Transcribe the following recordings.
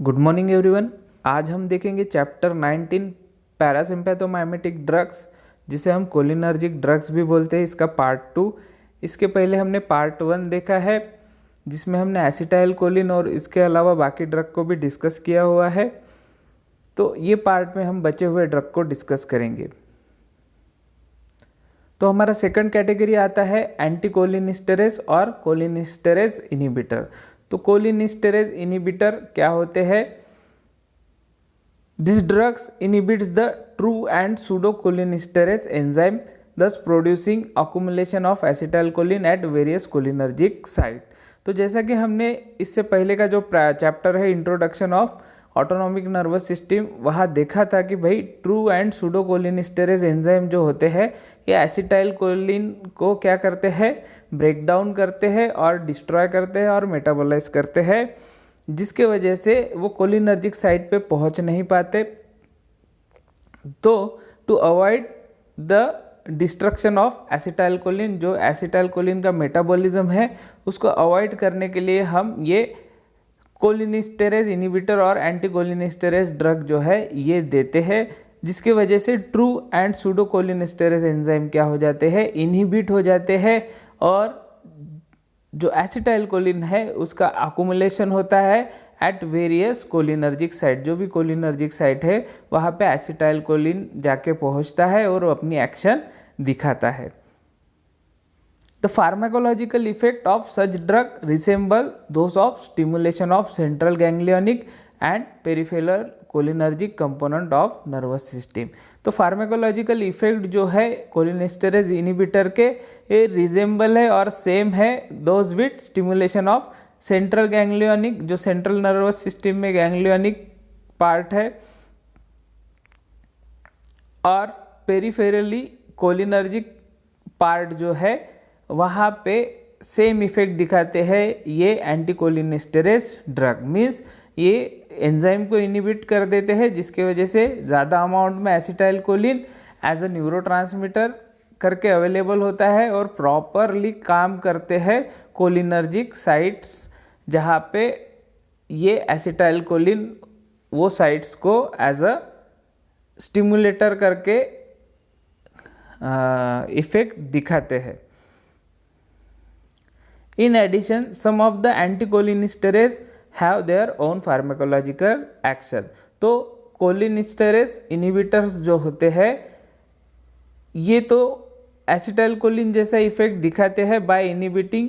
Good morning everyone. आज हम देखेंगे चैप्टर 19 पैरासिम्पैथोमाइमेटिक ड्रग्स, जिसे हम कोलिनर्जिक ड्रग्स भी बोलते हैं। इसका पार्ट 2। इसके पहले हमने पार्ट 1 देखा है, जिसमें हमने एसिटाइल कोलिन और इसके अलावा बाकी ड्रग को भी डिस्कस किया हुआ है। तो ये पार्ट में हम बचे हुए ड्रग को डिस्कस करेंगे। तो हमारा सेकंड कैटेगरी आता है एंटीकोलिनिस्टेरेज और कोलिनिस्टेरेज इनहिबिटर। तो कोलिनिस्टेरेज इनहिबिटर क्या होते हैं? This drugs inhibits the true and pseudo cholinesterase enzyme, thus producing accumulation of acetylcholine at various cholinergic site. तो जैसा कि हमने इससे पहले का जो चैप्टर है introduction of autonomic nervous system, वहाँ देखा था कि भाई true and pseudo cholinesterase enzyme जो होते हैं ये एसिटाइल कोलिन को क्या करते हैं, ब्रेक डाउन करते हैं और डिस्ट्रॉय करते हैं और मेटाबोलाइज करते हैं, जिसके वजह से वो कोलिनर्जिक साइट पे पहुंच नहीं पाते। तो to avoid the destruction of acetylcholine, जो एसिटाइल कोलिन का मेटाबॉलिज्म है उसको अवॉइड करने के लिए हम ये कोलिनिस्टेरेज इनहिबिटर और एंटीकोलिनिस्टेरेज ड्रग जो है ये देते हैं, जिसकी वजह से true and pseudo cholinesterase enzyme क्या हो जाते हैं, इनहिबिट हो जाते हैं और जो एसिटाइल कोलिन है उसका अक्यूमुलेशन होता है एट वेरियस कोलिनर्जिक साइट। जो भी कोलिनर्जिक साइट है वहाँ पे एसिटाइल कोलिन जाके पहुँचता है और अपनी एक्शन दिखाता है। The pharmacological effect of such drug resemble those of stimulation of central ganglionic and peripheral cholinergic component of nervous system। तो फार्माकोलॉजिकल इफेक्ट जो है कोलिनिस्टेरेज इनहिबिटर के ये रिजेंबल है और सेम है those with stimulation of central ganglionic, जो central nervous system में गैंग्लियोनिक पार्ट है, और पेरिफेरली कोलिनर्जिक पार्ट जो है वहाँ पे सेम इफेक्ट दिखाते हैं ये एंटीकोलिनिस्टेरेज ड्रग। मीन्स ये एंजाइम को इनहिबिट कर देते हैं, जिसके वजह से ज़्यादा अमाउंट में acetylcholine as a neurotransmitter करके अवेलेबल होता है और प्रॉपरली काम करते हैं कोलिनर्जिक साइट्स, जहाँ पे ये एसिटाइल कोलिन वो साइट्स को एज अ स्टिमुलेटर करके इफेक्ट दिखाते हैं। In addition, some of the anticholinesterase have their own pharmacological action। तो कोलिनिस्टेरेज इनहिबिटर्स जो होते हैं ये तो एसिटाइल कोलिन जैसा इफेक्ट दिखाते हैं बाय इनहिबिटिंग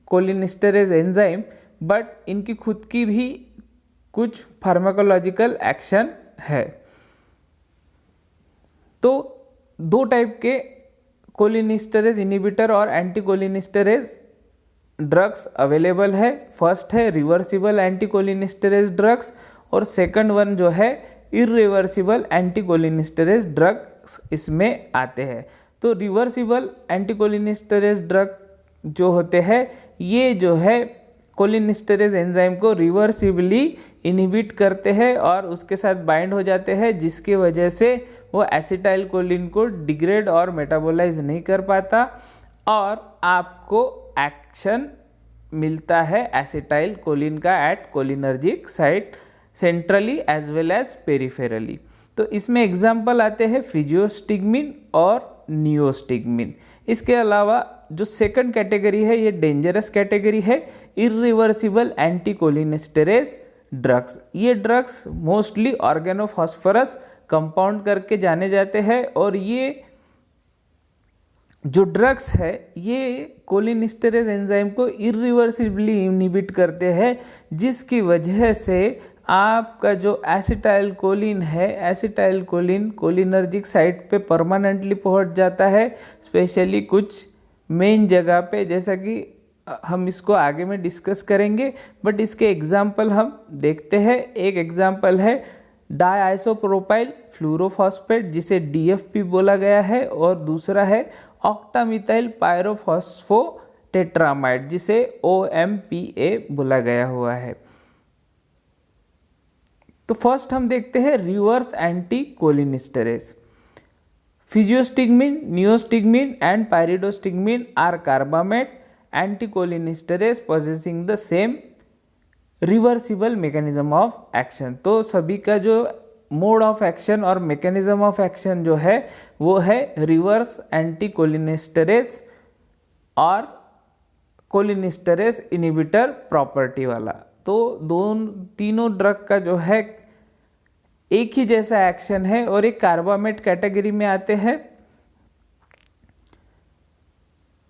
कोलिनिस्टेरेज एंजाइम, बट इनकी खुद की भी कुछ फार्माकोलॉजिकल एक्शन है। तो दो टाइप के कोलिनिस्टेरेज इनहिबिटर और एंटीकोलिनिस्टेरेज ड्रग्स अवेलेबल है। फर्स्ट है रिवर्सिबल एंटीकोलिनिस्टेरेज ड्रग्स और सेकंड वन जो है इरिवर्सिबल एंटीकोलिनिस्टेरेज ड्रग्स इसमें आते हैं। तो रिवर्सिबल एंटीकोलिनिस्टेरेज ड्रग जो होते हैं ये जो है कोलिनिस्टेरेज एंजाइम को रिवर्सिबली इनहिबिट करते हैं और उसके साथ बाइंड हो जाते हैं, जिसकी वजह से वो एसिटाइल कोलिन को डिग्रेड और मेटाबोलाइज नहीं कर पाता और आपको एक्शन मिलता है एसिटाइल कोलिन का at cholinergic site centrally as well as peripherally. तो इसमें एग्जाम्पल आते हैं फिजियोस्टिग्मिन और नियोस्टिग्मिन। इसके अलावा जो सेकंड कैटेगरी है ये डेंजरस कैटेगरी है, इरिवर्सिबल एंटीकोलिनिस्टेरेज ड्रग्स। ये ड्रग्स मोस्टली ऑर्गेनोफॉस्फोरस कंपाउंड करके जाने जाते हैं और ये जो ड्रग्स है ये कोलिनिस्टेरेज एंजाइम को इरिवर्सिबली इनहिबिट करते हैं, जिसकी वजह से आपका जो एसिटाइल कोलिन है, एसिटाइल कोलिन कोलिनर्जिक साइट पे परमानेंटली पहुंच जाता है, स्पेशली कुछ मेन जगह पे, जैसा कि हम इसको आगे में डिस्कस करेंगे। बट इसके एग्जाम्पल हम देखते हैं। एक एग्जाम्पल है डाइआइसोप्रोपाइल फ्लूरोफॉस्फेट, जिसे DFP बोला गया है, और दूसरा है ऑक्टामिथाइल पायरोफॉस्फोटेट्रामाइड, जिसे OMPA बोला गया हुआ है। तो फर्स्ट हम देखते हैं reverse anticholinesterase. Physostigmine, neostigmine and pyridostigmine are carbamate anticholinesterase possessing the same reversible mechanism of action. तो सभी का जो मोड ऑफ एक्शन और मैकेनिज्म ऑफ एक्शन जो है वो है रिवर्स एंटीकोलिनेस्टरेज और कोलिनेस्टरेज इनिबिटर प्रॉपर्टी वाला। तो तीनों ड्रग का जो है एक ही जैसा एक्शन है और एक कार्बामेट कैटेगरी में आते हैं।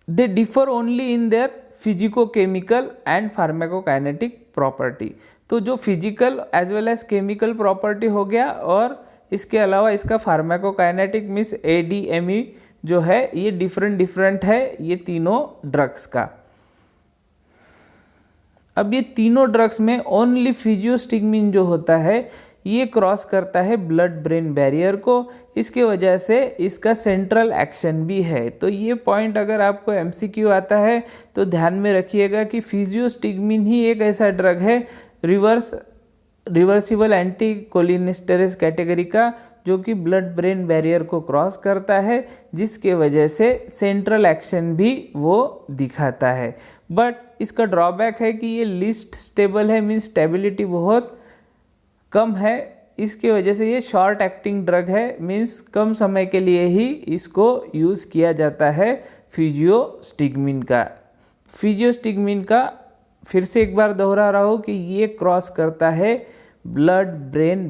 They differ only in their physicochemical and pharmacokinetic property. तो जो physical as well as chemical property हो गया और इसके अलावा इसका फार्माकोकाइनेटिक मीन्स ADME जो है ये डिफरेंट है ये तीनों ड्रग्स का। अब ये तीनों ड्रग्स में ओनली फिजियोस्टिगमिन जो होता है ये क्रॉस करता है ब्लड ब्रेन बैरियर को, इसके वजह से इसका सेंट्रल एक्शन भी है। तो ये पॉइंट अगर आपको MCQ आता है तो ध्यान में रखिएगा कि फिजियोस्टिगमिन ही एक ऐसा ड्रग है रिवर्सिबल एंटीकोलिनेस्टरेज कैटेगरी का जो कि ब्लड ब्रेन बैरियर को क्रॉस करता है, जिसके वजह से सेंट्रल एक्शन भी वो दिखाता है। बट इसका ड्रॉबैक है कि ये लीस्ट स्टेबल है, मीन्स स्टेबिलिटी बहुत कम है। इसके वजह से ये शॉर्ट एक्टिंग ड्रग है, मीन्स कम समय के लिए ही इसको यूज़ किया जाता है फिजियोस्टिगमिन का। फिर से एक बार दोहरा रहा हूँ कि ये क्रॉस करता है ब्लड ब्रेन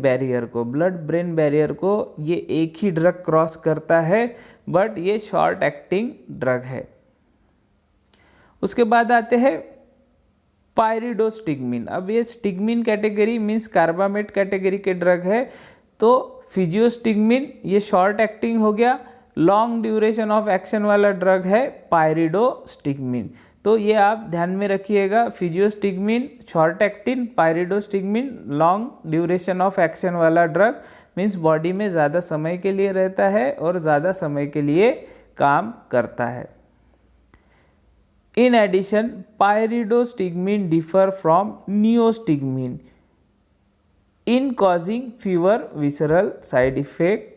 बैरियर को ये एक ही ड्रग क्रॉस करता है, बट ये शॉर्ट एक्टिंग ड्रग है। उसके बाद आते हैं पायरिडोस्टिगमिन। अब ये stigmine category means carbamate category के ड्रग है। तो फिजियोस्टिगमिन ये शॉर्ट एक्टिंग हो गया, लॉन्ग ड्यूरेशन ऑफ एक्शन वाला ड्रग है पायरिडोस्टिगमिन। तो ये आप ध्यान में रखिएगा, physostigmine short acting, pyridostigmine long duration of action वाला ड्रग, मीन्स बॉडी में ज़्यादा समय के लिए रहता है और ज़्यादा समय के लिए काम करता है। In addition, pyridostigmine differ from neostigmine in causing fewer visceral side effect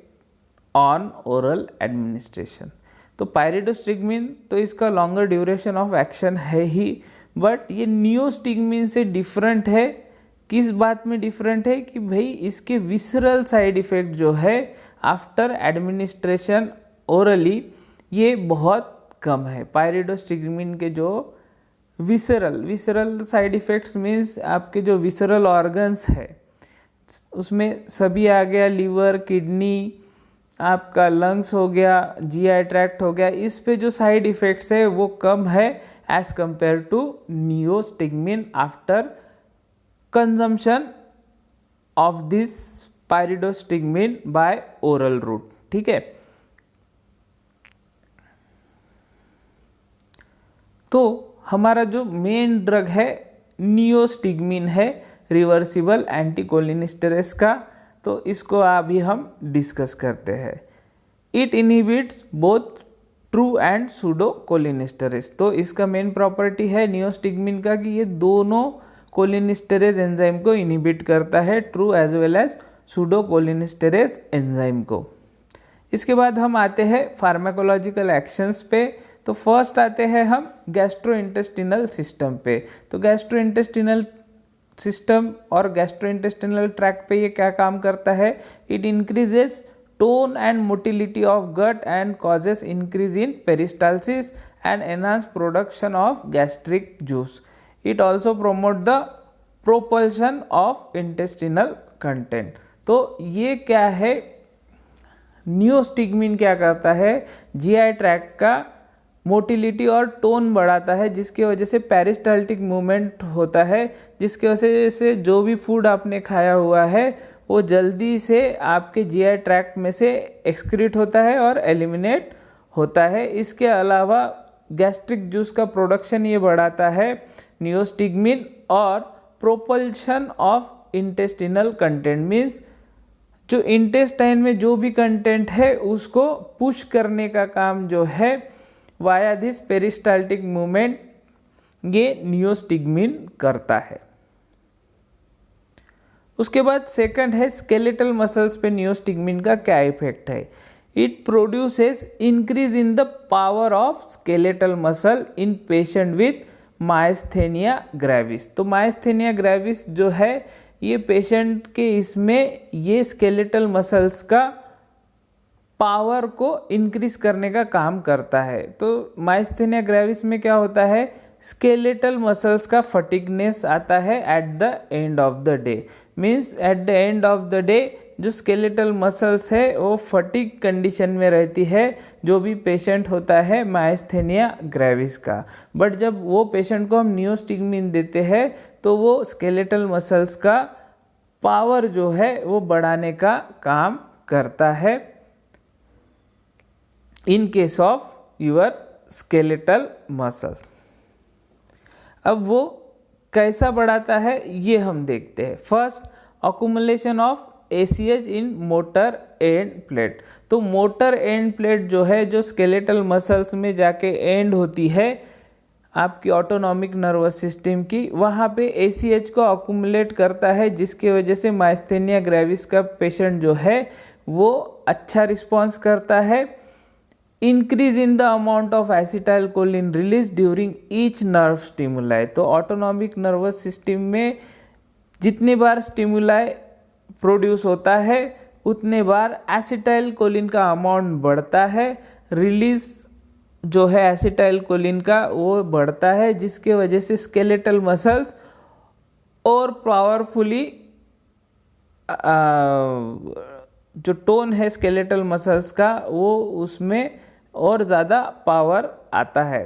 on oral administration। तो पायरिडोस्टिगमिन तो इसका लॉन्गर ड्यूरेशन ऑफ एक्शन है ही, बट ये नियोस्टिगमिन से डिफरेंट है। किस बात में डिफरेंट है कि भाई इसके विसरल साइड इफेक्ट जो है आफ्टर एडमिनिस्ट्रेशन ओरली ये बहुत कम है। पायरिडोस्टिगमिन के जो विसरल साइड इफेक्ट्स मीन्स आपके जो विसरल ऑर्गन्स है उसमें सभी आ गया, लीवर, किडनी, आपका लंग्स हो गया, GI ट्रैक्ट हो गया, इस पे जो साइड इफेक्ट्स है वो कम है as compare to neostigmine after consumption of this pyridostigmine by oral route. ठीक है, तो हमारा जो मेन ड्रग है नियोस्टिगमिन है, रिवर्सिबल एंटीकोलिनेस्टरेज का। तो इसको अभी हम डिस्कस करते हैं। It inhibits both true and pseudo cholinesterase. तो इसका मेन प्रॉपर्टी है नियोस्टिगमिन का कि ये दोनों कोलिनेस्टरेज एंजाइम को इनहिबिट करता है, true as well as pseudo cholinesterase enzyme को। इसके बाद हम आते हैं फार्माकोलॉजिकल एक्शंस पे। तो फर्स्ट आते हैं हम गैस्ट्रोइंटेस्टिनल सिस्टम पे। तो गैस्ट्रोइंटेस्टिनल सिस्टम और गैस्ट्रोइंटेस्टिनल ट्रैक्ट पे ये क्या काम करता है? It increases tone and motility of gut and causes increase in peristalsis and enhance production of gastric juice. It also promote the propulsion of intestinal content. तो ये क्या है, नियोस्टिगमिन क्या करता है, GI ट्रैक्ट का मोटिलिटी और टोन बढ़ाता है, जिसकी वजह से पेरिस्टाल्टिक मूवमेंट होता है, जिसकी वजह से जो भी फूड आपने खाया हुआ है वो जल्दी से आपके GI ट्रैक्ट में से एक्सक्रीट होता है और एलिमिनेट होता है। इसके अलावा गैस्ट्रिक जूस का प्रोडक्शन ये बढ़ाता है नियोस्टिगमिन, और propulsion of intestinal content means जो इंटेस्टाइन में जो भी कंटेंट है उसको पुश करने का काम जो है वाया दिस पेरिस्टाल्टिक मूवमेंट ये नियोस्टिगमिन करता है। उसके बाद सेकंड है स्केलेटल मसल्स पे नियोस्टिगमिन का क्या इफेक्ट है। It produces increase in the power of skeletal muscle in patient with myasthenia gravis. तो मायस्थेनिया ग्रेविस जो है ये पेशेंट के इसमें ये स्केलेटल मसल्स का पावर को इंक्रीज करने का काम करता है। तो मायस्थेनिया ग्रेविस में क्या होता है, स्केलेटल मसल्स का फटिगनेस आता है at the end of the day. Means at the end of the day जो स्केलेटल मसल्स है वो फटिग कंडीशन में रहती है, जो भी पेशेंट होता है मायस्थेनिया ग्रेविस का। बट जब वो पेशेंट को हम नियोस्टिग्मिन देते हैं तो वो स्केलेटल मसल्स का पावर जो है वो बढ़ाने का काम करता है in case of your skeletal muscles. अब वो कैसा बढ़ाता है ये हम देखते हैं। First, accumulation of ACH in motor end plate. तो मोटर एंड प्लेट जो है, जो स्केलेटल मसल्स में जाके एंड होती है आपकी ऑटोनॉमिक नर्वस सिस्टम की, वहाँ पे ACH को अकुमुलेट करता है, जिसकी वजह से मायस्थेनिया ग्रेविस का पेशेंट जो है वो अच्छा रिस्पॉन्स करता है। Increase in the amount of acetyl choline release during each nerve stimuli. तो ऑटोनॉमिक नर्वस सिस्टम में जितने बार स्टिमुलाई प्रोड्यूस होता है उतने बार एसिटाइल कोलिन का अमाउंट बढ़ता है, रिलीज जो है एसिटाइल कोलिन का वो बढ़ता है, जिसके वजह से स्केलेटल मसल्स और पावरफुली जो टोन है स्केलेटल मसल्स का वो उसमें और ज़्यादा पावर आता है।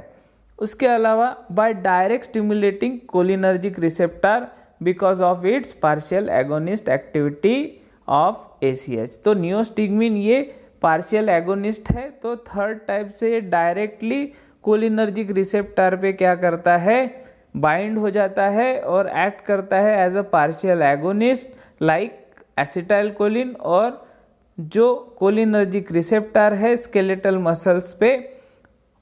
उसके अलावा by direct stimulating cholinergic receptor because of its partial agonist activity of ACH। तो नियोस्टिग्मिन ये पार्शियल एगोनिस्ट है, तो थर्ड टाइप से ये डायरेक्टली कोलिनर्जिक रिसेप्टर पे क्या करता है, बाइंड हो जाता है और एक्ट करता है as a partial agonist like acetylcholine. और जो कोलिनर्जिक रिसेप्टर है स्केलेटल मसल्स पे,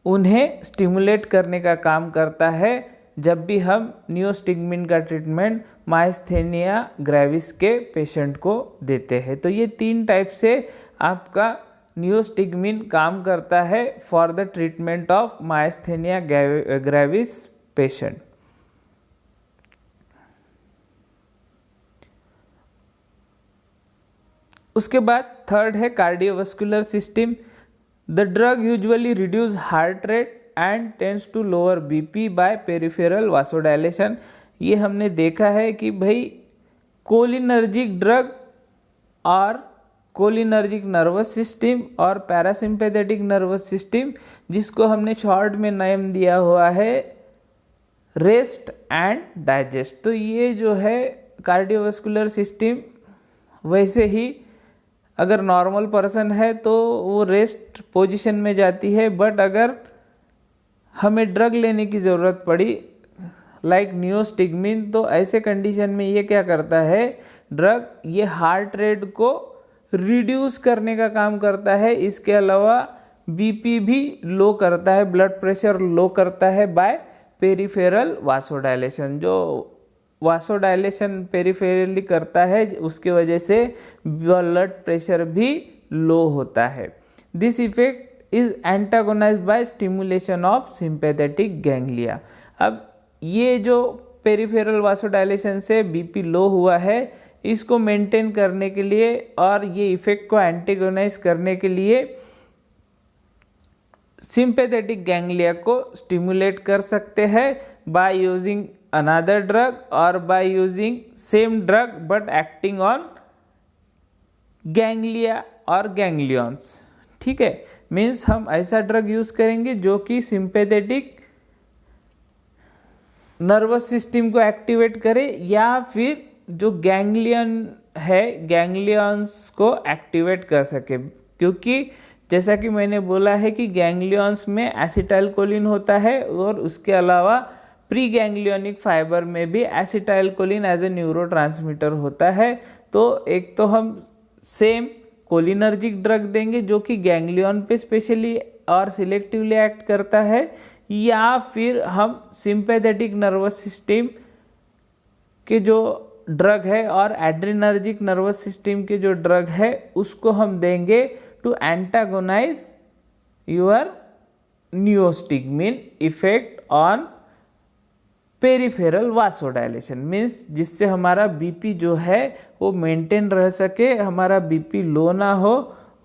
उन्हें स्टिमुलेट करने का काम करता है जब भी हम नियोस्टिग्मिन का ट्रीटमेंट मायस्थेनिया ग्रेविस के पेशेंट को देते हैं। तो ये 3 टाइप से आपका नियोस्टिग्मिन काम करता है for the treatment of myasthenia gravis patient. उसके बाद थर्ड है cardiovascular system. The drug usually reduce heart rate and tends to lower BP by peripheral vasodilation. ये हमने देखा है कि भाई कोलिनर्जिक ड्रग और कोलिनर्जिक नर्वस सिस्टम और पैरासिम्पैथेटिक नर्वस सिस्टम, जिसको हमने शॉर्ट में नाम दिया हुआ है रेस्ट एंड डाइजेस्ट। तो ये जो है कार्डियोवास्कुलर सिस्टम, वैसे ही अगर नॉर्मल पर्सन है तो वो रेस्ट पोजीशन में जाती है, बट अगर हमें ड्रग लेने की ज़रूरत पड़ी लाइक नियोस्टिग्मिन, तो ऐसे कंडीशन में ये क्या करता है, ड्रग ये हार्ट रेट को रिड्यूस करने का काम करता है। इसके अलावा BP भी लो करता है, ब्लड प्रेशर लो करता है बाय पेरिफेरल वासोडाइलेशन। जो वासोडाइलेशन पेरिफेरली करता है उसके वजह से ब्लड प्रेशर भी लो होता है। This effect is antagonized by stimulation of sympathetic ganglia. अब ये जो पेरिफेरल वासोडाइलेशन से BP लो हुआ है, इसको मेंटेन करने के लिए और ये इफेक्ट को एंटागोनाइज करने के लिए सिंपैथेटिक गैंग्लिया को स्टिमुलेट कर सकते हैं by using another drug or by using same drug but acting on ganglia or ganglions। ठीक है, मीन्स हम ऐसा ड्रग यूज करेंगे जो कि सिंपैथेटिक नर्वस सिस्टम को एक्टिवेट करे या फिर जो गैंग्लियन है गैंग्लियंस को एक्टिवेट कर सके। क्योंकि जैसा कि मैंने बोला है कि गैंग्लियंस में एसिटाइल कोलिन होता है और उसके अलावा प्री गैंग्लियोनिक फाइबर में भी acetylcholine as a neurotransmitter होता है। तो एक तो हम सेम कोलिनर्जिक ड्रग देंगे जो कि गैंग्लियन पे स्पेशली और सिलेक्टिवली एक्ट करता है, या फिर हम सिंपैथेटिक नर्वस सिस्टम के जो ड्रग है और एड्रेनर्जिक नर्वस सिस्टम के जो ड्रग है उसको हम देंगे to antagonize your neostigmine effect on peripheral vasodilation means जिससे हमारा बीपी जो है वो मेंटेन रह सके, हमारा बीपी लो ना हो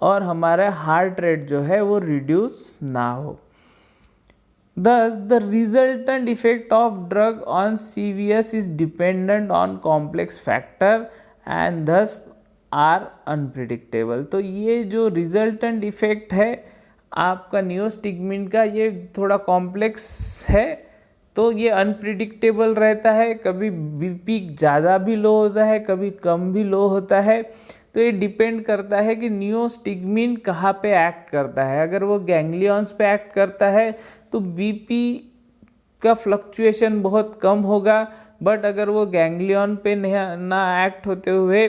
और हमारा हार्ट रेट जो है वो रिड्यूस ना हो। Thus, the resultant effect of drug on CVS is dependent on complex factor and thus are unpredictable। तो ये जो resultant effect है आपका नियोस्टिग्मिन का, ये थोड़ा कॉम्प्लेक्स है, तो ये अनप्रिडिक्टेबल रहता है। कभी बीपी ज़्यादा भी लो होता है, कभी कम भी लो होता है। तो ये डिपेंड करता है कि नियोस्टिग्मिन कहाँ पे एक्ट करता है। अगर वो गैंग्लियंस पे एक्ट करता है तो बीपी का फ्लक्चुएशन बहुत कम होगा, बट अगर वो गैंग्लियन पे ना एक्ट होते हुए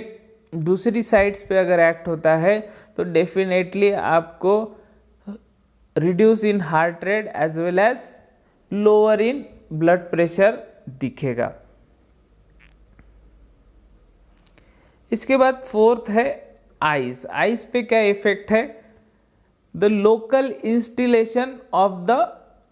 दूसरी साइड्स पे अगर एक्ट होता है तो डेफिनेटली आपको reduce in heart rate as well as lower in blood pressure दिखेगा। इसके बाद फोर्थ है आइज। आइज पे क्या इफेक्ट है? The local instillation of the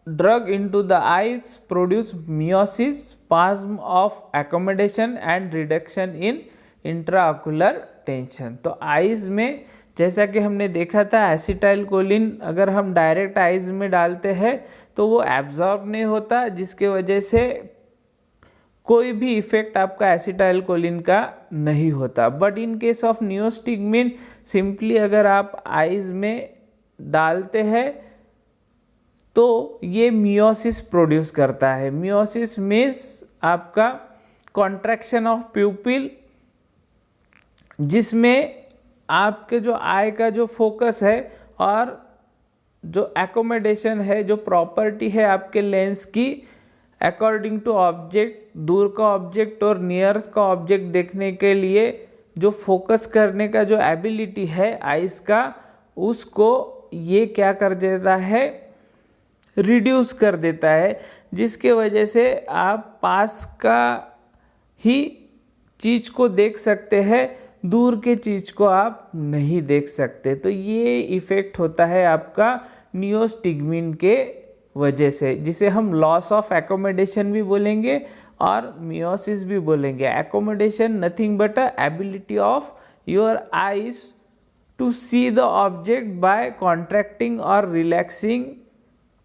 drug into the eyes produce meiosis, spasm of accommodation and reduction in intraocular tension. तो eyes में जैसा कि हमने देखा था एसिटाइल कोलिन अगर हम डायरेक्ट आइज में डालते हैं तो वो एब्जॉर्ब नहीं होता, जिसके वजह से कोई भी इफेक्ट आपका एसिटाइल कोलिन का नहीं होता। But in case of neostigmine simply अगर आप आइज में डालते हैं तो ये मियोसिस प्रोड्यूस करता है। मियोसिस मीन्स आपका कॉन्ट्रैक्शन ऑफ प्यूपिल, जिसमें आपके जो आई का जो फोकस है और जो एकोमोडेशन है, जो प्रॉपर्टी है आपके लेंस की अकॉर्डिंग टू ऑब्जेक्ट, दूर का ऑब्जेक्ट और नियर का ऑब्जेक्ट देखने के लिए जो फोकस करने का जो एबिलिटी है आइस का, उसको ये क्या कर देता है, रिड्यूस कर देता है, जिसके वजह से आप पास का ही चीज को देख सकते हैं, दूर के चीज को आप नहीं देख सकते। तो ये इफेक्ट होता है आपका नियोस्टिग्मिन के वजह से, जिसे हम लॉस ऑफ एकोमोडेशन भी बोलेंगे और मियोसिस भी बोलेंगे। Accommodation nothing but a ability of your eyes to see the object by contracting और relaxing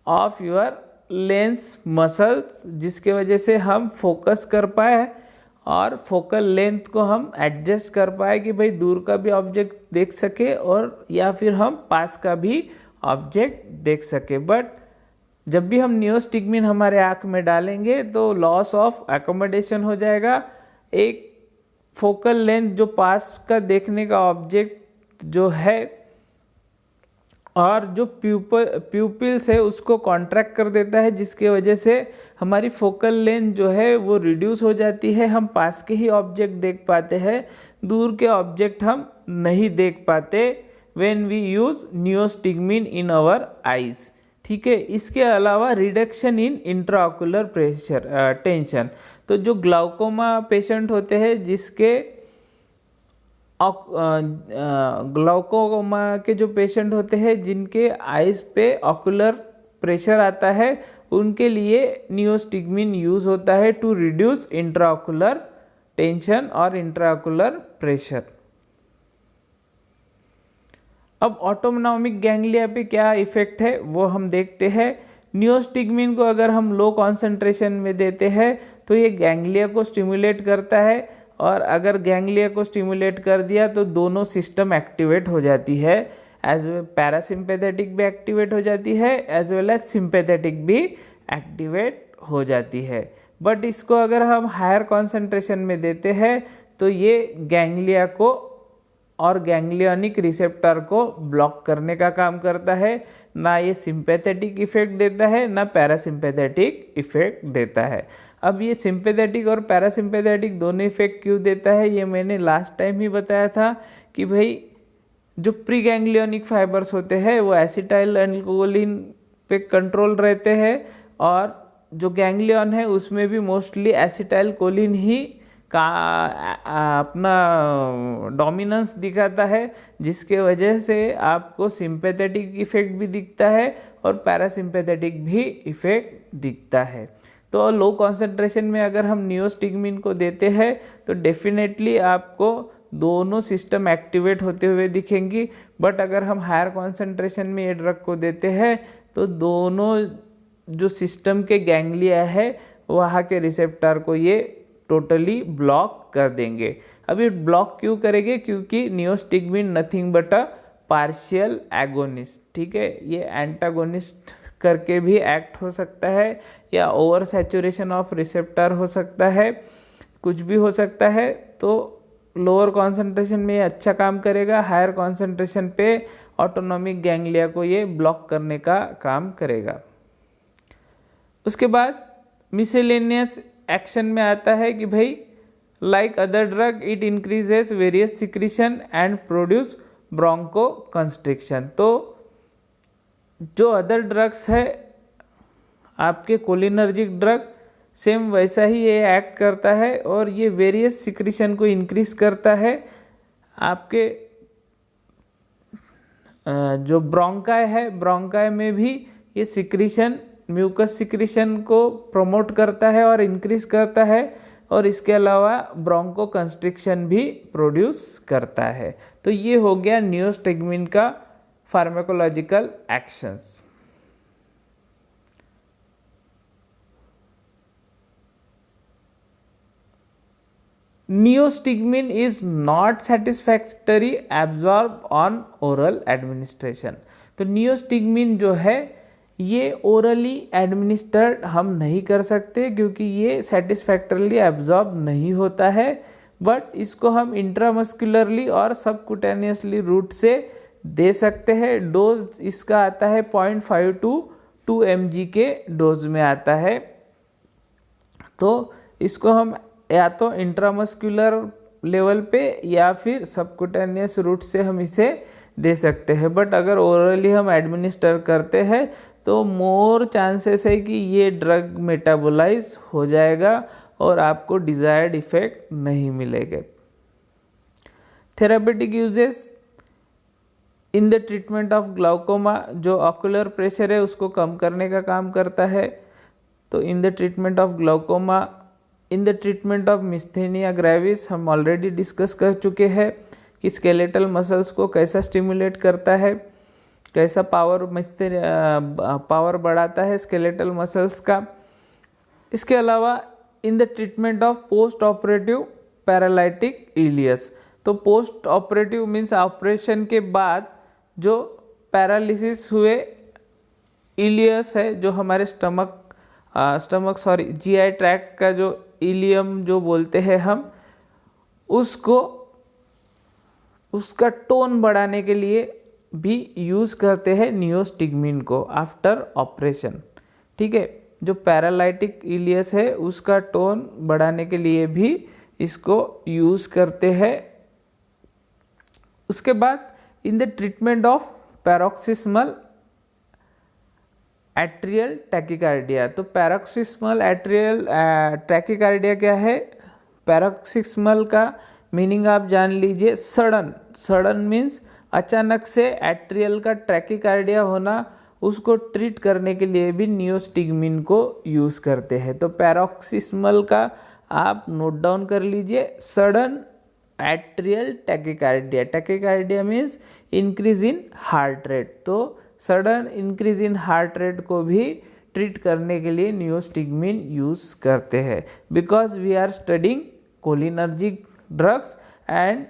of your lens muscles, जिसके वजह से हम फोकस कर पाए और फोकल लेंथ को हम एडजस्ट कर पाए कि भाई दूर का भी ऑब्जेक्ट देख सके और या फिर हम पास का भी ऑब्जेक्ट देख सके। बट जब भी हम नियोस्टिग्मिन हमारे आँख में डालेंगे तो लॉस ऑफ एकोमोडेशन हो जाएगा। एक फोकल लेंथ जो पास का देखने का ऑब्जेक्ट जो है और जो प्यूपिल्स है उसको कॉन्ट्रैक्ट कर देता है, जिसके वजह से हमारी फोकल लेंथ जो है वो रिड्यूस हो जाती है। हम पास के ही ऑब्जेक्ट देख पाते हैं, दूर के ऑब्जेक्ट हम नहीं देख पाते when we use neostigmine in our eyes. ठीक है। इसके अलावा reduction in intraocular pressure tension. तो जो ग्लाउकोमा पेशेंट होते हैं जिसके ग्लाउकोमा के जो पेशेंट होते हैं जिनके आइज पे ऑक्यूलर प्रेशर आता है, उनके लिए नियोस्टिग्मिन यूज होता है टू रिड्यूस इंट्राऑक्यूलर टेंशन और इंट्राऑक्यूलर प्रेशर। अब ऑटोनॉमिक गैंग्लिया पे क्या इफेक्ट है वो हम देखते हैं। नियोस्टिग्मिन को अगर हम लो कॉन्सेंट्रेशन में देते हैं तो ये गैंग्लिया को स्टिमुलेट करता है, और अगर गैंग्लिया को स्टिमुलेट कर दिया तो दोनों सिस्टम एक्टिवेट हो जाती है। एज पैरासिम्पैथेटिक भी एक्टिवेट हो जाती है एज वेल एज सिंपैथेटिक भी एक्टिवेट हो जाती है। बट इसको अगर हम हायर कॉन्सेंट्रेशन में देते हैं तो ये गैंग्लिया को और गैंग्लियनिक रिसेप्टर को ब्लॉक करने का काम करता है। ना ये सिंपैथेटिक इफेक्ट देता है ना पैरासिम्पैथेटिक इफेक्ट देता है। अब ये सिंपैथेटिक और पैरासिम्पैथेटिक दोनों इफेक्ट क्यों देता है ये मैंने लास्ट टाइम ही बताया था कि भाई जो प्री गैंग्लियनिक फाइबर्स होते हैं वो एसिटाइल एल्कोलिन पे कंट्रोल रहते हैं, और जो गैंग्लियन है उसमें भी मोस्टली एसिटाइल कोलिन ही का अपना डोमिनेंस दिखाता है, जिसके वजह से आपको सिंपैथेटिक इफेक्ट भी दिखता है और पैरासिम्पैथेटिक भी इफेक्ट दिखता है। तो लो कॉन्सेंट्रेशन में अगर हम नियोस्टिग्मिन को देते हैं तो डेफिनेटली आपको दोनों सिस्टम एक्टिवेट होते हुए दिखेंगी। बट अगर हम हायर कॉन्सेंट्रेशन में ये ड्रग को देते हैं तो दोनों जो सिस्टम के गैंग्लिया है वहाँ के रिसेप्टर को ये टोटली ब्लॉक कर देंगे। अब ये ब्लॉक क्यों करेंगे? क्योंकि neostigmine nothing but a partial agonist, ठीक है। ये एंटागोनिस्ट करके भी एक्ट हो सकता है या ओवर सैचुरेशन ऑफ रिसेप्टर हो सकता है, कुछ भी हो सकता है। तो लोअर कॉन्सेंट्रेशन में ये अच्छा काम करेगा, हायर कॉन्सेंट्रेशन पे ऑटोनॉमिक गैंग्लिया को ये ब्लॉक करने का काम करेगा। उसके बाद मिसेलेनियस एक्शन में आता है कि भाई like other drug it increases various secretion and produce bronchoconstriction. तो जो अदर ड्रग्स है आपके कोलिनर्जिक ड्रग सेम वैसा ही ये एक्ट करता है और ये वेरियस सिक्रीशन को इंक्रीज करता है। आपके जो ब्रोंकाई है, ब्रोंकाई में भी ये सिक्रीशन म्यूकस सिक्रीशन को प्रमोट करता है और इंक्रीज करता है और इसके अलावा ब्रोंको कंस्ट्रिक्शन भी प्रोड्यूस करता है। तो ये हो गया नियोस्टिग्मिन का pharmacological actions. Neostigmine is not satisfactory absorb on oral administration. तो नियोस्टिग्मिन जो है ये ओरली एडमिनिस्टर्ड हम नहीं कर सकते क्योंकि ये सेटिस्फैक्टरली एब्जॉर्ब नहीं होता है। बट इसको हम इंट्रामस्कुलरली और सबकुटेनियसली रूट से दे सकते हैं। डोज इसका आता है 0.5 to 2 mg के डोज में आता है। तो इसको हम या तो इंट्रामस्कुलर लेवल पे या फिर सबकुटेनियस रूट से हम इसे दे सकते हैं। बट अगर ओरली हम एडमिनिस्टर करते हैं तो मोर चांसेस है कि ये ड्रग मेटाबोलाइज हो जाएगा और आपको डिजायर्ड इफेक्ट नहीं मिलेगा। Therapeutic uses in the treatment of glaucoma, जो ऑक्यूलर प्रेशर है उसको कम करने का काम करता है। तो in the treatment of glaucoma, in the treatment of myasthenia gravis हम ऑलरेडी डिस्कस कर चुके हैं कि स्केलेटल मसल्स को कैसा स्टिमुलेट करता है, कैसा पावर बढ़ाता है स्केलेटल मसल्स का। इसके अलावा in the treatment of post operative paralytic ileus, तो पोस्ट ऑपरेटिव मीन्स ऑपरेशन के बाद जो पैरालिसिस हुए इलियस है, जो हमारे जीआई ट्रैक्ट का जो इलियम जो बोलते हैं हम, उसको उसका टोन बढ़ाने के लिए भी यूज़ करते हैं नियोस्टिग्मिन को आफ्टर ऑपरेशन, ठीक है। जो पैरालिटिक इलियस है उसका टोन बढ़ाने के लिए भी इसको यूज़ करते हैं। उसके बाद इन the treatment of paroxysmal atrial tachycardia, तो पैरोक्सिस्मल एट्रियल टैकिकार्डिया क्या है? पैरोक्सिस्मल का मीनिंग आप जान लीजिए, सडन मीन्स अचानक से एट्रियल का टैकिकार्डिया होना, उसको ट्रीट करने के लिए भी नियोस्टिग्मिन को यूज़ करते हैं। तो पैरोक्सिस्मल का आप नोट डाउन कर लीजिए, sudden atrial tachycardia, tachycardia means increase in heart rate. तो sudden increase in heart rate को भी ट्रीट करने के लिए नियोस्टिग्मिन यूज़ करते हैं। Because we are studying cholinergic drugs and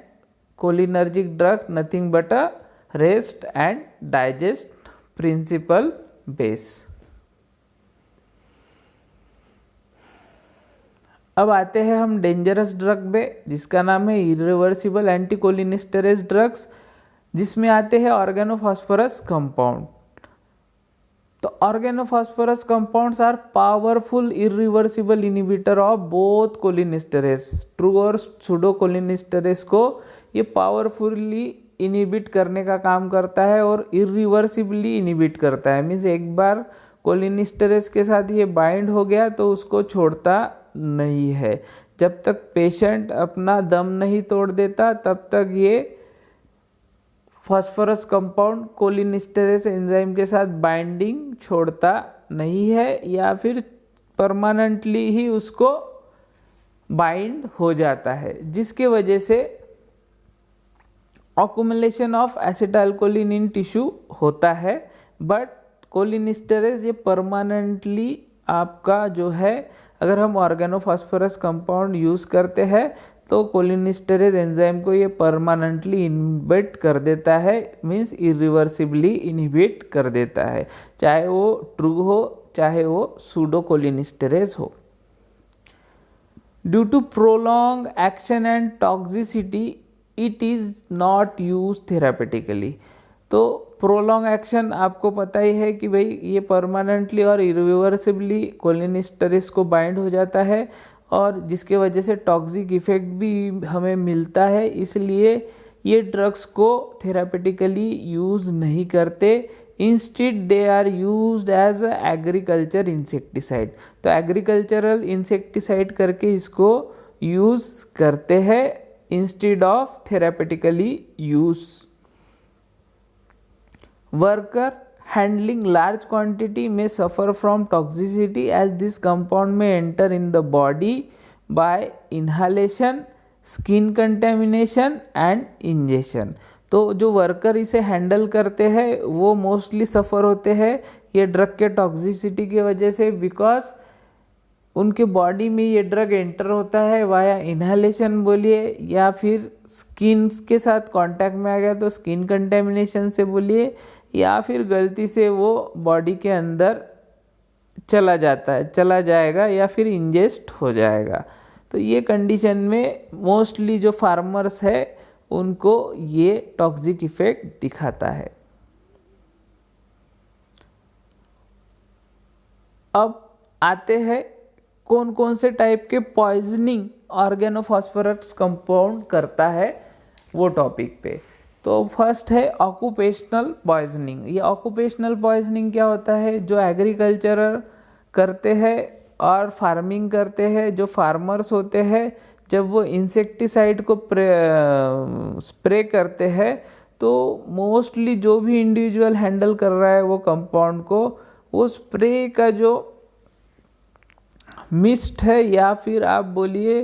cholinergic drug nothing but a rest and digest principle base. अब आते हैं हम डेंजरस ड्रग में, जिसका नाम है इरिवर्सिबल एंटीकोलिनिस्टेरेज ड्रग्स, जिसमें आते हैं ऑर्गेनोफॉस्फोरस कंपाउंड। तो organophosphorus compounds are powerful irreversible inhibitor of both cholinesterase, true और सूडो कोलिनिस्टेरेज को ये पावरफुली इनिबिट करने का काम करता है और इरिवर्सिबली इनिबिट करता है। मीन्स एक बार कोलिनिस्टेरेज के साथ ये बाइंड हो गया तो उसको छोड़ता नहीं है। जब तक पेशेंट अपना दम नहीं तोड़ देता तब तक ये फास्फोरस कंपाउंड कोलिनिस्टेरेज एंजाइम के साथ बाइंडिंग छोड़ता नहीं है, या फिर परमानेंटली ही उसको बाइंड हो जाता है, जिसके वजह से ऑक्यूमुलेशन ऑफ एसिटाइलकोलिन इन टिश्यू होता है। बट कोलिनिस्टरेज ये परमानेंटली आपका जो है, अगर हम ऑर्गेनोफॉस्फोरस कंपाउंड यूज़ करते हैं तो कोलिनिस्टरेज एंजाइम को ये परमानेंटली इनहिबिट कर देता है, मीन्स इरिवर्सिबली इनहिबिट कर देता है, चाहे वो ट्रू हो चाहे वो सूडो कोलिनिस्टरेज हो। Due to prolong action and toxicity it is not use therapeutically. तो प्रोलॉन्ग एक्शन आपको पता ही है कि भाई ये परमानेंटली और इरिवर्सिबली कोलिनिस्टरेज को बाइंड हो जाता है, और जिसके वजह से टॉक्सिक इफेक्ट भी हमें मिलता है, इसलिए ये ड्रग्स को थेरापेटिकली यूज़ नहीं करते। Instead they are used as a agriculture insecticide. तो एग्रीकल्चरल इंसेक्टिसाइड करके इसको यूज़ करते हैं instead of therapeutically use. Worker handling large quantity may suffer from toxicity as this compound may enter in the body by inhalation, skin contamination and ingestion। तो जो worker इसे handle करते हैं वो मोस्टली सफ़र होते हैं ये ड्रग के टॉक्सिसिटी की वजह से, बिकॉज उनके बॉडी में ये ड्रग एंटर होता है वाया इनहेलेशन बोलिए, या फिर स्किन के साथ कांटेक्ट में आ गया तो स्किन कंटेमिनेशन से बोलिए, या फिर गलती से वो बॉडी के अंदर चला जाएगा या फिर इंजेस्ट हो जाएगा। तो ये कंडीशन में मोस्टली जो फार्मर्स है उनको ये टॉक्सिक इफेक्ट दिखाता है। अब आते हैं कौन कौन से टाइप के पॉइजनिंग ऑर्गेनोफॉस्फोरस कंपाउंड करता है वो टॉपिक पे। तो फर्स्ट है ऑक्यूपेशनल पॉइजनिंग। ये ऑक्यूपेशनल पॉइजनिंग क्या होता है, जो एग्रीकल्चरर करते हैं और फार्मिंग करते हैं, जो फार्मर्स होते हैं, जब वो इंसेक्टिसाइड को स्प्रे करते हैं तो मोस्टली जो भी इंडिविजुअल हैंडल कर रहा है वो कंपाउंड को, वो स्प्रे का जो मिस्ट है या फिर आप बोलिए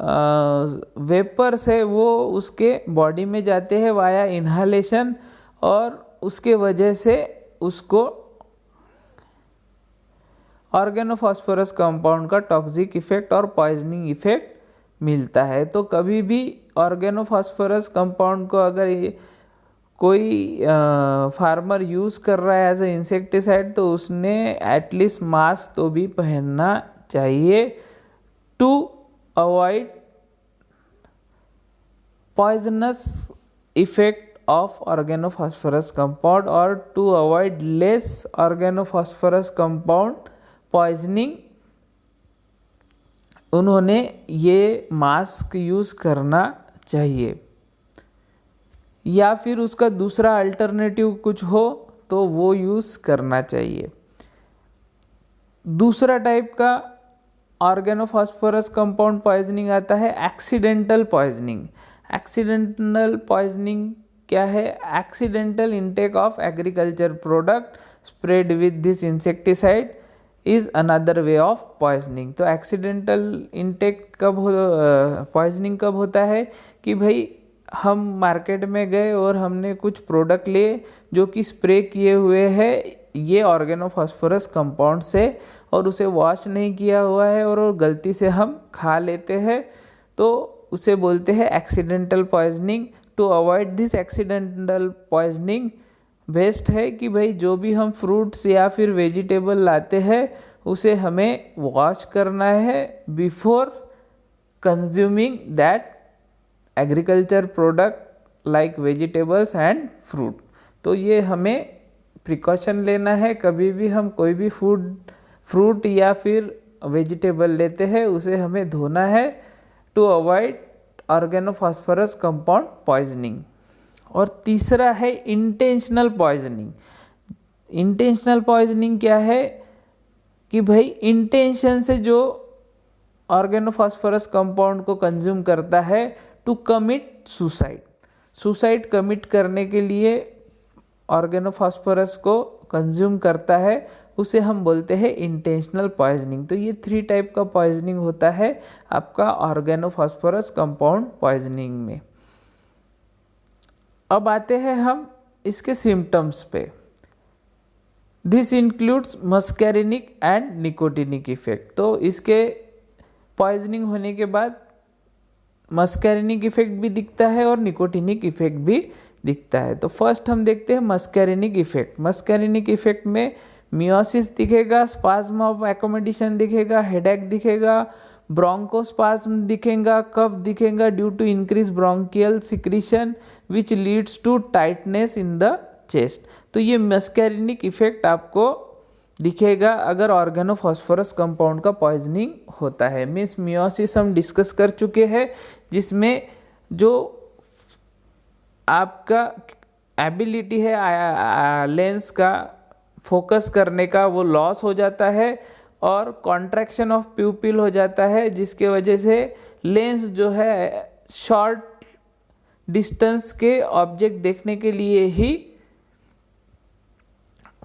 वेपर्स है वो उसके बॉडी में जाते हैं वाया इनहालेशन, और उसके वजह से उसको ऑर्गेनोफॉस्फोरस कंपाउंड का टॉक्सिक इफेक्ट और पॉइजनिंग इफेक्ट मिलता है। तो कभी भी ऑर्गेनोफॉस्फोरस कंपाउंड को अगर कोई फार्मर यूज़ कर रहा है एज ए इंसेक्टिसाइड तो उसने एटलीस्ट मास्क तो भी पहनना चाहिए to avoid poisonous effect of organophosphorus compound और to avoid less organophosphorus compound poisoning. उन्होंने ये मास्क यूज़ करना चाहिए, या फिर उसका दूसरा अल्टरनेटिव कुछ हो तो वो यूज़ करना चाहिए। दूसरा टाइप का ऑर्गेनोफॉस्फोरस कंपाउंड पॉइजनिंग आता है एक्सीडेंटल पॉइजनिंग। एक्सीडेंटल पॉइजनिंग क्या है, accidental intake of agriculture product spread with this insecticide is another way of poisoning. तो एक्सीडेंटल इंटेक पॉइजनिंग कब होता है कि भाई हम मार्केट में गए और हमने कुछ प्रोडक्ट लिए जो कि स्प्रे किए हुए हैं ये ऑर्गेनोफॉस्फोरस कंपाउंड से, और उसे वॉश नहीं किया हुआ है और गलती से हम खा लेते हैं, तो उसे बोलते हैं accidental poisoning. To avoid this accidental poisoning best है कि भाई जो भी हम फ्रूट्स या फिर वेजिटेबल लाते हैं उसे हमें वॉश करना है before consuming that agriculture product like vegetables and fruit. तो ये हमें प्रिकॉशन लेना है, कभी भी हम कोई भी फ्रूट या फिर वेजिटेबल लेते हैं उसे हमें धोना है to avoid organophosphorus compound poisoning. और तीसरा है इंटेंशनल पॉइजनिंग। इंटेंशनल पॉइजनिंग क्या है कि भाई इंटेंशन से जो ऑर्गेनोफॉस्फोरस कंपाउंड को कंज्यूम करता है टू कमिट सुसाइड कमिट करने के लिए ऑर्गेनोफॉस्फोरस को कंज्यूम करता है, उसे हम बोलते हैं इंटेंशनल पॉइजनिंग। तो ये 3 टाइप का पॉइजनिंग होता है आपका ऑर्गेनोफॉस्फोरस कंपाउंड पॉइजनिंग में। अब आते हैं हम इसके सिम्टम्स पे। This includes muscarinic and nicotinic effect. तो इसके पॉइजनिंग होने के बाद मस्कैरिनिक इफेक्ट भी दिखता है और निकोटिनिक इफेक्ट भी दिखता है। तो फर्स्ट हम देखते हैं मस्कैरिनिक इफेक्ट। मस्कैरिनिक इफेक्ट में मियोसिस दिखेगा, स्पाज्म ऑफ एकोमोडेशन दिखेगा, हेडेक दिखेगा, ब्रोंकोस्पाज्म दिखेगा, कफ दिखेगा due to increase bronchial secretion which leads to tightness in the chest. तो ये मस्कैरिनिक इफेक्ट आपको दिखेगा अगर ऑर्गेनोफॉस्फोरस कंपाउंड का पॉइजनिंग होता है। मीन्स मियोसिस हम डिस्कस कर चुके हैं, जिसमें जो आपका एबिलिटी है लेंस का फोकस करने का वो लॉस हो जाता है और कॉन्ट्रैक्शन ऑफ प्यूपिल हो जाता है, जिसके वजह से लेंस जो है शॉर्ट डिस्टेंस के ऑब्जेक्ट देखने के लिए ही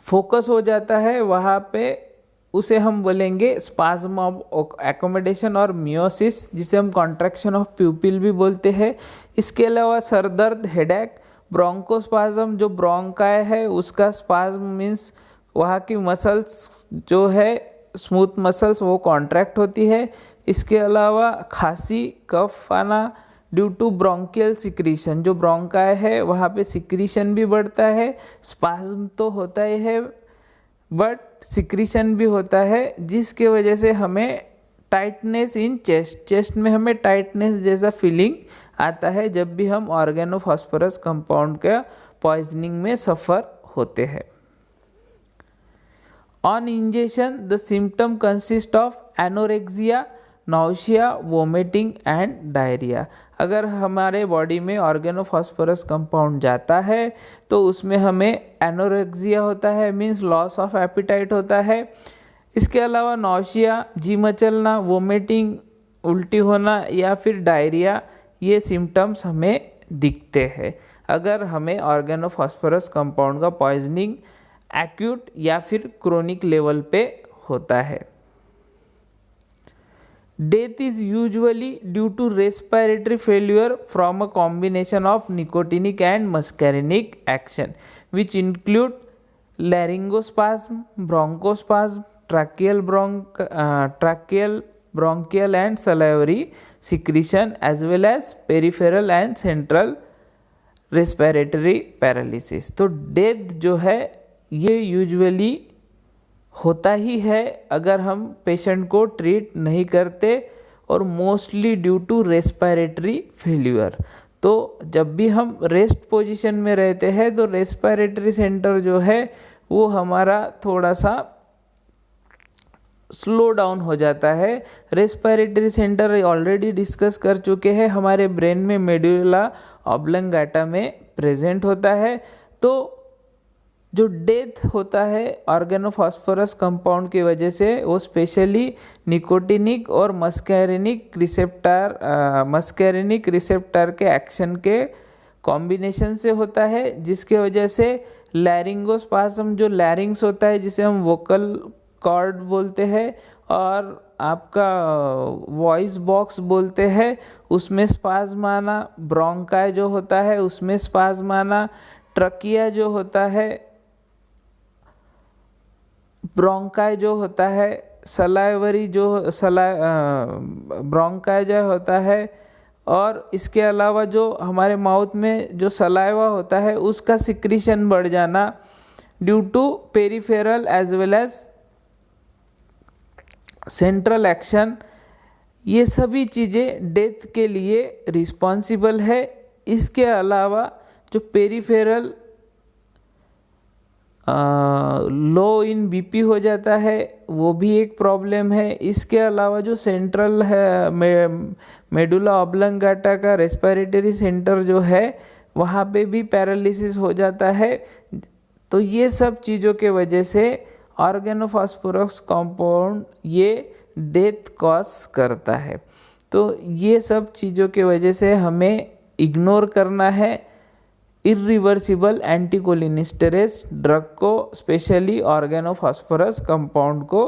फोकस हो जाता है। वहाँ पे उसे हम बोलेंगे स्पाज्म ऑफ एकोमोडेशन और मियोसिस, जिसे हम कॉन्ट्रैक्शन ऑफ प्यूपिल भी बोलते हैं। इसके अलावा सरदर्द, हेडेक, ब्रोंकोस्पाज्म, जो ब्रोंकाई है उसका स्पाज्म मीन्स वहाँ की मसल्स जो है स्मूथ मसल्स वो कॉन्ट्रैक्ट होती है। इसके अलावा खांसी, कफ आना ड्यू टू ब्रोंकियल सिक्रीशन, जो ब्रोंकाई है वहाँ पे सिक्रीशन भी बढ़ता है। स्पाज्म तो होता ही है बट सिक्रीशन भी होता है, जिसके वजह से हमें टाइटनेस इन चेस्ट में हमें टाइटनेस जैसा फीलिंग आता है जब भी हम ऑर्गेनोफॉस्फोरस कंपाउंड का पॉइजनिंग में सफ़र होते हैं। On injection the symptom consist of anorexia, nausea, vomiting and diarrhoea. अगर हमारे बॉडी में ऑर्गेनोफॉस्फोरस कंपाउंड जाता है तो उसमें हमें एनोरेक्सिया होता है, मीन्स लॉस ऑफ एपिटाइट होता है। इसके अलावा नाउशिया, जी मचलना, वोमिटिंग, उल्टी होना या फिर डायरिया, ये सिम्टम्स हमें दिखते हैं अगर हमें ऑर्गेनोफॉस्फोरस कंपाउंड का पॉइजनिंग एक्यूट या फिर क्रोनिक लेवल पे होता है। Death is usually due to respiratory failure from a combination of nicotinic and muscarinic action, which include laryngospasm, bronchospasm, tracheal, bronchial and salivary secretion, as well as peripheral and central respiratory paralysis। तो death जो है ये usually होता ही है अगर हम patient को treat नहीं करते और mostly due to respiratory failure. तो जब भी हम रेस्ट पोजीशन में रहते हैं तो रेस्पिरेटरी सेंटर जो है वो हमारा थोड़ा सा स्लो डाउन हो जाता है। रेस्पिरेटरी सेंटर ऑलरेडी डिस्कस कर चुके हैं, हमारे ब्रेन में मेडुला ऑब्लंगाटा में प्रेजेंट होता है। तो जो डेथ होता है ऑर्गेनोफॉस्फोरस कंपाउंड की वजह से वो स्पेशली निकोटिनिक और मस्कैरिनिक रिसेप्टर के एक्शन के कॉम्बिनेशन से होता है, जिसके वजह से लैरिंगोस्पाज्म, जो लैरिंग्स होता है जिसे हम वोकल कॉर्ड बोलते हैं और आपका वॉइस बॉक्स बोलते हैं, उसमें स्पाज्म आना, ब्रोंकाई जो होता है उसमें स्पाज्म आना, ट्रकिया जो होता है, ब्रोंकाई जो होता है, सलाइवरी जो ब्रोंकाई जो होता है, और इसके अलावा जो हमारे माउथ में जो सलाइवा होता है उसका सिक्रीशन बढ़ जाना due to peripheral as well as central action, ये सभी चीज़ें डेथ के लिए रिस्पॉन्सिबल है। इसके अलावा जो पेरिफेरल लो इन बीपी हो जाता है वो भी एक प्रॉब्लम है। इसके अलावा जो सेंट्रल है मेडुला ऑब्लंगाटा का रेस्पिरेटरी सेंटर जो है वहाँ पे भी पैरालिसिस हो जाता है। तो ये सब चीज़ों के वजह से ऑर्गेनोफॉस्फोरस कंपाउंड ये डेथ कॉज करता है। तो ये सब चीज़ों के वजह से हमें इग्नोर करना है इरिवर्सिबल एंटीकोलिनिस्टेरेज ड्रग को, स्पेशली ऑर्गेनोफॉस्फोरस कंपाउंड को।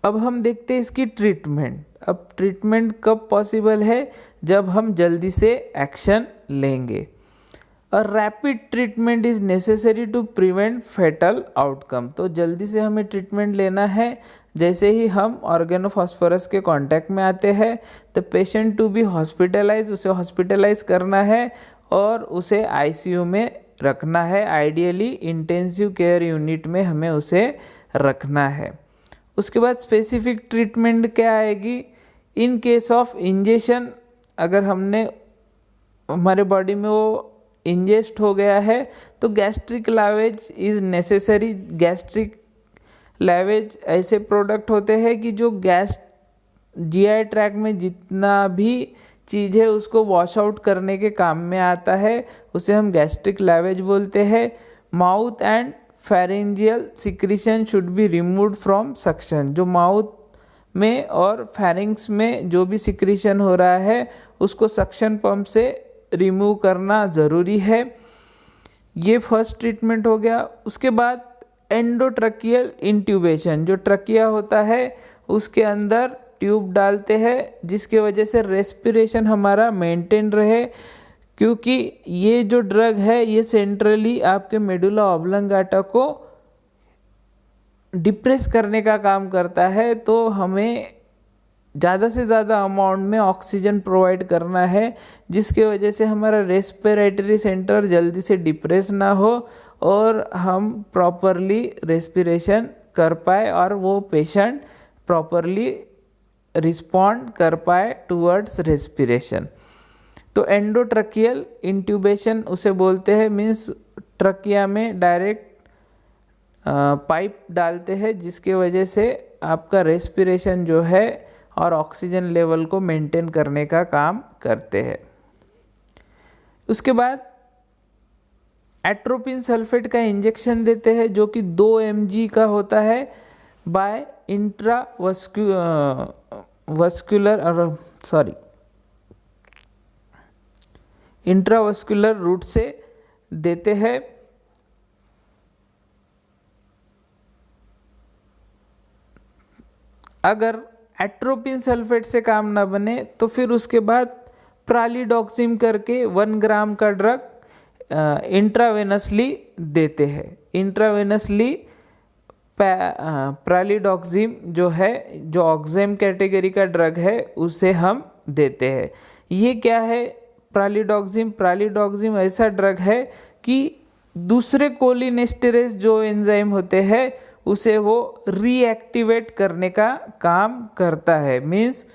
अब हम देखते हैं इसकी ट्रीटमेंट। अब ट्रीटमेंट कब पॉसिबल है? जब हम जल्दी से एक्शन लेंगे। A rapid treatment is necessary to prevent fatal outcome. तो जल्दी से हमें ट्रीटमेंट लेना है। जैसे ही हम ऑर्गेनोफॉस्फोरस के कांटेक्ट में आते हैं तो पेशेंट टू बी हॉस्पिटलाइज, उसे हॉस्पिटलाइज करना है और उसे आईसीयू में रखना है। आइडियली इंटेंसिव केयर यूनिट में हमें उसे रखना है। उसके बाद स्पेसिफिक ट्रीटमेंट क्या आएगी? इन केस ऑफ इंजेक्शन, अगर हमने हमारे बॉडी में वो इंजेस्ट हो गया है तो गैस्ट्रिक लावेज इज़ नेसेसरी। गैस्ट्रिक लावेज ऐसे प्रोडक्ट होते हैं कि जो गैस जीआई ट्रैक में जितना भी चीज़ है उसको वॉश आउट करने के काम में आता है, उसे हम गैस्ट्रिक लावेज बोलते हैं। Mouth and pharyngeal secretion should be removed from suction. जो माउथ में और फेरिंग्स में जो भी सिक्रीशन हो रहा है उसको सक्शन पंप से रिमूव करना ज़रूरी है। ये फर्स्ट ट्रीटमेंट हो गया। उसके बाद एंडोट्रकियल इंट्यूबेशन, जो ट्रकिया होता है उसके अंदर ट्यूब डालते हैं जिसके वजह से रेस्पिरेशन हमारा मेंटेन रहे, क्योंकि ये जो ड्रग है ये सेंट्रली आपके मेडुला ऑब्लंगाटा को डिप्रेस करने का काम करता है। तो हमें ज़्यादा से ज़्यादा अमाउंट में ऑक्सीजन प्रोवाइड करना है जिसके वजह से हमारा रेस्पिरेटरी सेंटर जल्दी से डिप्रेस ना हो और हम प्रॉपरली रेस्पिरेशन कर पाए और वो पेशेंट प्रॉपरली रिस्पॉन्ड कर पाए टूवर्ड्स रेस्पिरेशन। तो एंडोट्रकियल इंट्यूबेशन उसे बोलते हैं, मीन्स ट्रकिया में डायरेक्ट पाइप डालते हैं जिसके वजह से आपका रेस्पिरेशन जो है और ऑक्सीजन लेवल को मेंटेन करने का काम करते हैं। उसके बाद एट्रोपिन सल्फेट का इंजेक्शन देते हैं जो कि 2 mg का होता है बाय इंट्रावस्कुलर रूट से देते हैं। अगर एट्रोपिन सल्फेट से काम ना बने तो फिर उसके बाद प्रालिडॉक्सिम करके 1 ग्राम का ड्रग इंट्रावेनसली देते हैं। इंट्रावेनसली प्रालिडॉक्सिम जो है, जो ऑक्जेम कैटेगरी का ड्रग है, उसे हम देते हैं। ये क्या है प्रालिडॉक्सिम? प्रालिडॉक्सिम ऐसा ड्रग है कि दूसरे कोलिनेस्टेरेज जो एंजाइम होते हैं उसे वो रीएक्टिवेट करने का काम करता है। मीन्स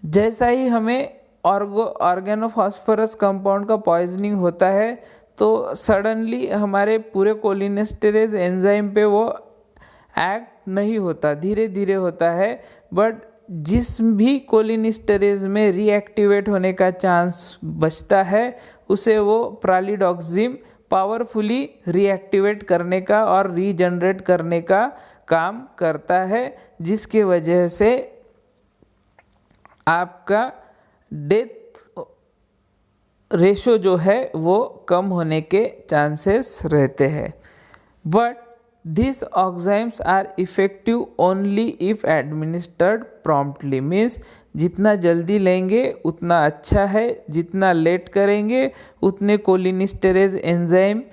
जैसा ही हमें ऑर्गेनोफॉस्फोरस कंपाउंड का पॉइजनिंग होता है तो सडनली हमारे पूरे कोलिनेस्टेरेज एंजाइम पे वो एक्ट नहीं होता, धीरे धीरे होता है। बट जिस भी कोलिनेस्टेरेज में रीएक्टिवेट होने का चांस बचता है उसे वो प्रालिडॉक्सिम पावरफुली रीएक्टिवेट करने का और रीजनरेट करने का काम करता है, जिसकी वजह से आपका डेथ रेशो जो है वो कम होने के चांसेस रहते हैं। But these enzymes are effective only if administered promptly। Means जितना जल्दी लेंगे उतना अच्छा है, जितना लेट करेंगे उतने कोलिनेस्टेरेज एंजाइम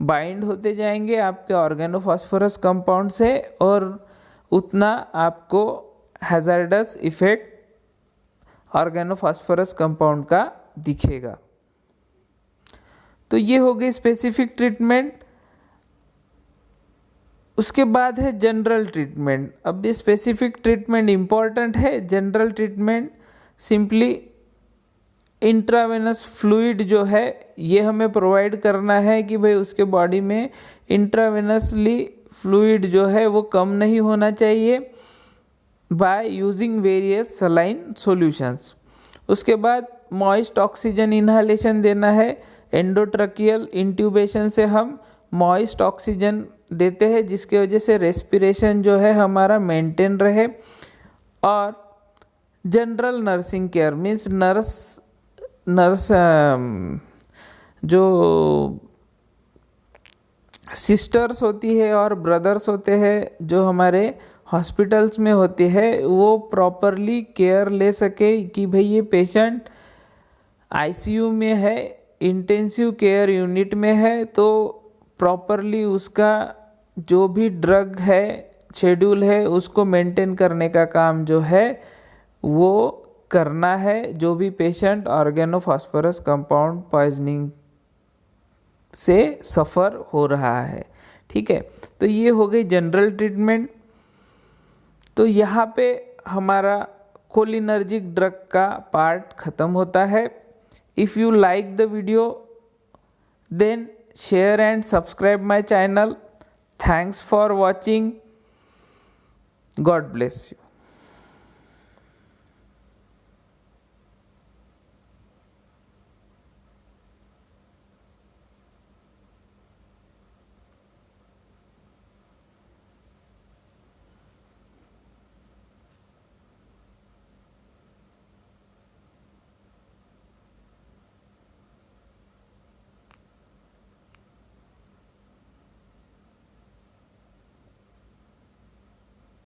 बाइंड होते जाएंगे आपके ऑर्गेनोफॉस्फोरस कंपाउंड से और उतना आपको हैज़ार्डस इफेक्ट ऑर्गेनोफॉस्फोरस कंपाउंड का दिखेगा। तो ये हो गई स्पेसिफिक ट्रीटमेंट। उसके बाद है जनरल ट्रीटमेंट। अब ये स्पेसिफिक ट्रीटमेंट इम्पॉर्टेंट है। General treatment simply intravenous fluid जो है ये हमें प्रोवाइड करना है कि भाई उसके बॉडी में इंट्रावेनसली फ्लूइड जो है वो कम नहीं होना चाहिए by using various saline solutions. उसके बाद मॉइस्ट ऑक्सीजन इनहेलेशन देना है। एंडोट्रकियल इंट्यूबेशन से हम मॉइस्ट ऑक्सीजन देते हैं जिसकी वजह से रेस्पिरेशन जो है हमारा मेंटेन रहे। और general nursing care means nurse nurse जो सिस्टर्स होती है और ब्रदर्स होते हैं जो हमारे हॉस्पिटल्स में होते हैं, वो प्रॉपरली केयर ले सके कि भाई ये पेशेंट आईसीयू में है, इंटेंसिव केयर यूनिट में है, तो प्रॉपरली उसका जो भी ड्रग है शेड्यूल है उसको मेंटेन करने का काम जो है वो करना है, जो भी पेशेंट ऑर्गेनोफॉस्फोरस कंपाउंड पॉइजनिंग से सफ़र हो रहा है। ठीक है, तो ये हो गई जनरल ट्रीटमेंट। तो यहाँ पे हमारा कोलिनर्जिक ड्रग का पार्ट ख़त्म होता है। If you like the video then share and subscribe my channel. Thanks for watching. God bless you.